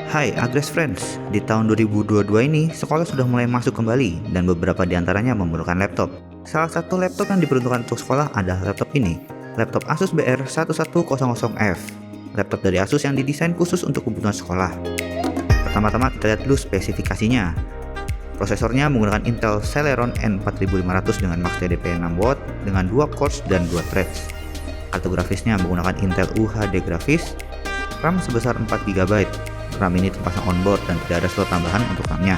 Hai Agres Friends, di tahun 2022 ini sekolah sudah mulai masuk kembali dan beberapa di antaranya memerlukan laptop. Salah satu laptop yang diperuntukkan untuk sekolah adalah laptop ini, laptop Asus BR1100F, laptop dari Asus yang didesain khusus untuk kebutuhan sekolah. Pertama-tama kita lihat dulu spesifikasinya. Prosesornya menggunakan Intel Celeron N4500 dengan max TDP 6W dengan 2 cores dan 2 threads. Kartu grafisnya menggunakan Intel UHD grafis, RAM sebesar 4GB. RAM ini terpasang onboard dan tidak ada slot tambahan untuk RAM-nya.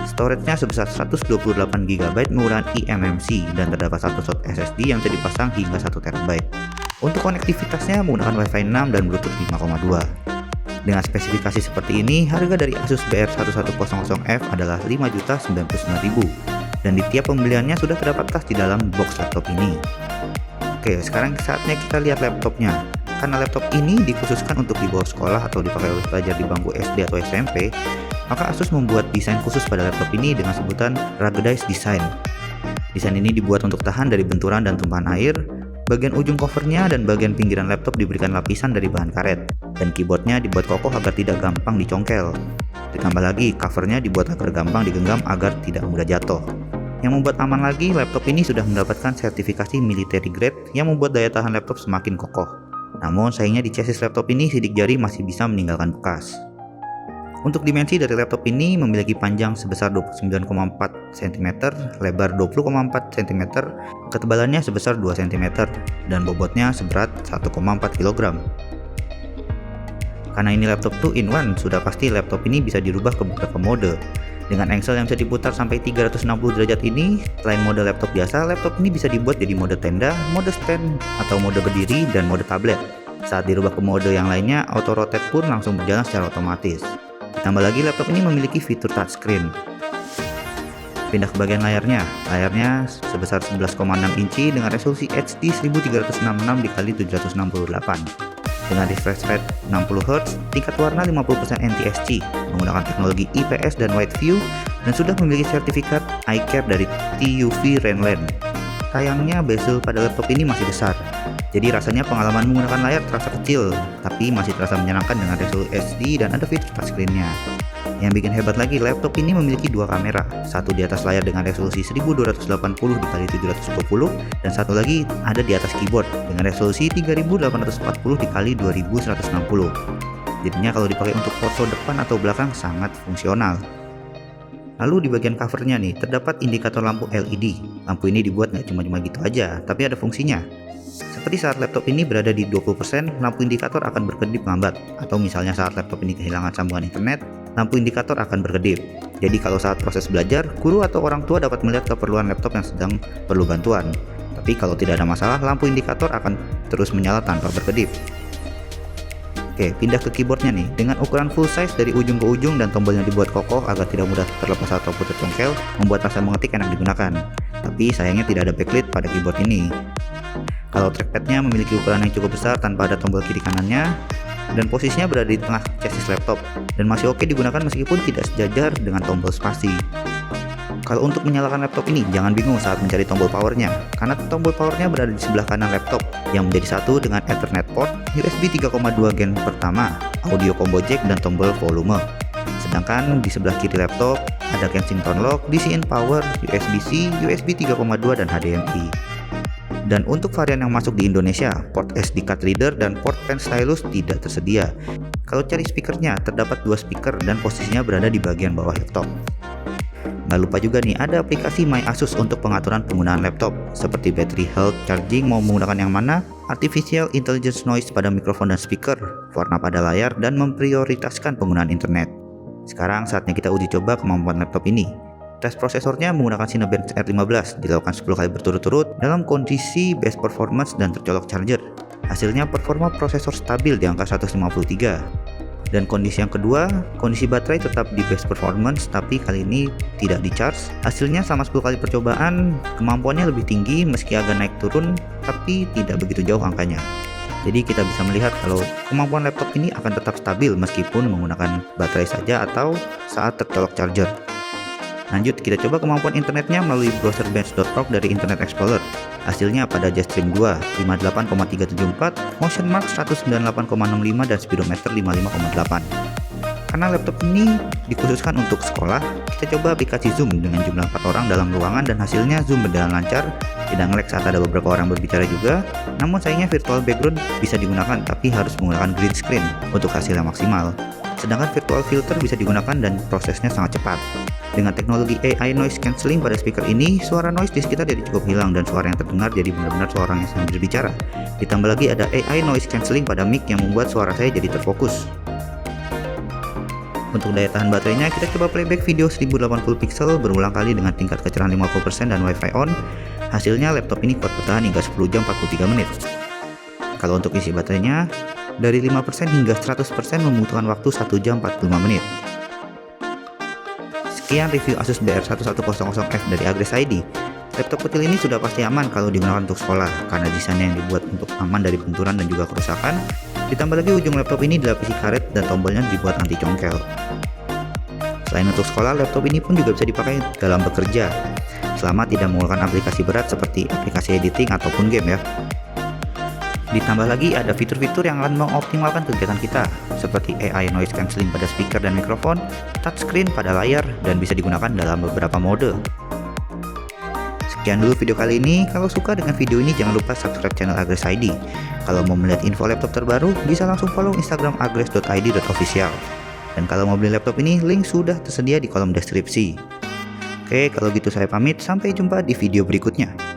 Storage-nya sebesar 128GB menggunakan eMMC dan terdapat satu slot SSD yang bisa dipasang hingga 1TB. Untuk konektivitasnya menggunakan Wi-Fi 6 dan Bluetooth 5.2. Dengan spesifikasi seperti ini, harga dari Asus BR1100F adalah Rp5.099.000 dan di tiap pembeliannya sudah terdapat tas di dalam box laptop ini. Oke, sekarang saatnya kita lihat laptopnya. Karena laptop ini dikhususkan untuk dibawa sekolah atau dipakai oleh pelajar di bangku SD atau SMP, maka Asus membuat desain khusus pada laptop ini dengan sebutan ruggedized design. Desain ini dibuat untuk tahan dari benturan dan tumpahan air. Bagian ujung covernya dan bagian pinggiran laptop diberikan lapisan dari bahan karet, dan keyboardnya dibuat kokoh agar tidak gampang dicongkel. Ditambah lagi, covernya dibuat agar gampang digenggam agar tidak mudah jatuh. Yang membuat aman lagi, laptop ini sudah mendapatkan sertifikasi military grade yang membuat daya tahan laptop semakin kokoh. Namun sayangnya di chassis laptop ini sidik jari masih bisa meninggalkan bekas. Untuk dimensi dari laptop ini memiliki panjang sebesar 29,4 cm, lebar 20,4 cm, ketebalannya sebesar 2 cm, dan bobotnya seberat 1,4 kg. Karena ini laptop 2-in-1, sudah pasti laptop ini bisa dirubah ke beberapa mode. Dengan engsel yang bisa diputar sampai 360 derajat ini, selain mode laptop biasa, laptop ini bisa dibuat jadi mode tenda, mode stand, atau mode berdiri, dan mode tablet. Saat dirubah ke mode yang lainnya, auto rotate pun langsung berjalan secara otomatis. Ditambah lagi, laptop ini memiliki fitur touchscreen. Pindah ke bagian layarnya. Layarnya sebesar 11,6 inci dengan resolusi HD 1366x768. Dengan refresh rate 60Hz, tingkat warna 50% NTSC, menggunakan teknologi IPS dan Wide View, dan sudah memiliki sertifikat iCare dari TUV Rainland. Sayangnya bezel pada laptop ini masih besar, jadi rasanya pengalaman menggunakan layar terasa kecil, tapi masih terasa menyenangkan dengan resolusi HD dan ada fitur touchscreen-nya. Yang bikin hebat lagi, laptop ini memiliki dua kamera, satu di atas layar dengan resolusi 1280x720 dan satu lagi ada di atas keyboard dengan resolusi 3840x2160. Jadinya kalau dipakai untuk foto depan atau belakang sangat fungsional. Lalu di bagian covernya nih, terdapat indikator lampu LED. Lampu ini dibuat nggak cuma gitu aja, tapi ada fungsinya. Seperti saat laptop ini berada di 20%, lampu indikator akan berkedip lambat. Atau misalnya saat laptop ini kehilangan sambungan internet, lampu indikator akan berkedip. Jadi kalau saat proses belajar, guru atau orang tua dapat melihat keperluan laptop yang sedang perlu bantuan. Tapi kalau tidak ada masalah, lampu indikator akan terus menyala tanpa berkedip. Oke, pindah ke keyboardnya nih. Dengan ukuran full size dari ujung ke ujung dan tombolnya dibuat kokoh agar tidak mudah terlepas ataupun tercongkel, membuat rasa mengetik enak digunakan. Tapi sayangnya tidak ada backlight pada keyboard ini. Kalau trackpadnya memiliki ukuran yang cukup besar tanpa ada tombol kiri kanannya, dan posisinya berada di tengah chassis laptop, dan masih oke digunakan meskipun tidak sejajar dengan tombol spasi. Kalau untuk menyalakan laptop ini, jangan bingung saat mencari tombol powernya, karena tombol powernya berada di sebelah kanan laptop, yang menjadi satu dengan Ethernet port, USB 3.2 gen pertama, audio combo jack, dan tombol volume. Sedangkan di sebelah kiri laptop, ada Kensington lock, DC-in power, USB-C, USB 3.2, dan HDMI. Dan untuk varian yang masuk di Indonesia, port SD card reader dan port pen stylus tidak tersedia. Kalau cari speakernya, terdapat dua speaker dan posisinya berada di bagian bawah laptop. Nggak lupa juga nih, ada aplikasi My Asus untuk pengaturan penggunaan laptop, seperti battery health, charging mau menggunakan yang mana, artificial intelligence noise pada mikrofon dan speaker, warna pada layar, dan memprioritaskan penggunaan internet. Sekarang saatnya kita uji coba kemampuan laptop ini. Tes prosesornya menggunakan Cinebench R15, dilakukan 10 kali berturut-turut dalam kondisi best performance dan tercolok charger. Hasilnya performa prosesor stabil di angka 153. Dan kondisi yang kedua, kondisi baterai tetap di best performance tapi kali ini tidak di charge. Hasilnya sama 10 kali percobaan, kemampuannya lebih tinggi meski agak naik turun tapi tidak begitu jauh angkanya. Jadi kita bisa melihat kalau kemampuan laptop ini akan tetap stabil meskipun menggunakan baterai saja atau saat tercolok charger. Lanjut, kita coba kemampuan internetnya melalui browser bench.org dari Internet Explorer. Hasilnya pada Jetstream 2, 58,374, Motion Mark 198,65, dan Speedometer 55,8. Karena laptop ini dikhususkan untuk sekolah, kita coba aplikasi Zoom dengan jumlah 4 orang dalam ruangan dan hasilnya Zoom berjalan lancar, tidak nge-lag saat ada beberapa orang berbicara juga. Namun sayangnya virtual background bisa digunakan tapi harus menggunakan green screen untuk hasil yang maksimal. Sedangkan virtual filter bisa digunakan dan prosesnya sangat cepat. Dengan teknologi AI noise cancelling pada speaker ini, suara noise di sekitar jadi cukup hilang dan suara yang terdengar jadi benar-benar suara orang yang sedang berbicara. Ditambah lagi ada AI noise cancelling pada mic yang membuat suara saya jadi terfokus. Untuk daya tahan baterainya, kita coba playback video 1080 pixel berulang kali dengan tingkat kecerahan 50% dan wifi on. Hasilnya laptop ini kuat bertahan hingga 10 jam 43 menit. Kalau untuk isi baterainya, dari 5% hingga 100% membutuhkan waktu 1 jam 45 menit. Sekian review Asus BR1100F dari Agres ID. Laptop kecil ini sudah pasti aman kalau digunakan untuk sekolah karena desainnya yang dibuat untuk aman dari benturan dan juga kerusakan. Ditambah lagi ujung laptop ini dilapisi karet dan tombolnya dibuat anti congkel. Selain untuk sekolah, laptop ini pun juga bisa dipakai dalam bekerja selama tidak menggunakan aplikasi berat seperti aplikasi editing ataupun game ya. Ditambah lagi ada fitur-fitur yang akan mengoptimalkan kegiatan kita seperti AI noise cancelling pada speaker dan mikrofon, touchscreen pada layar, dan bisa digunakan dalam beberapa mode. Sekian dulu video kali ini. Kalau suka dengan video ini jangan lupa subscribe channel Agres ID. Kalau mau melihat info laptop terbaru bisa langsung follow Instagram agres.id.official. Dan kalau mau beli laptop ini link sudah tersedia di kolom deskripsi. Oke, kalau gitu saya pamit, sampai jumpa di video berikutnya.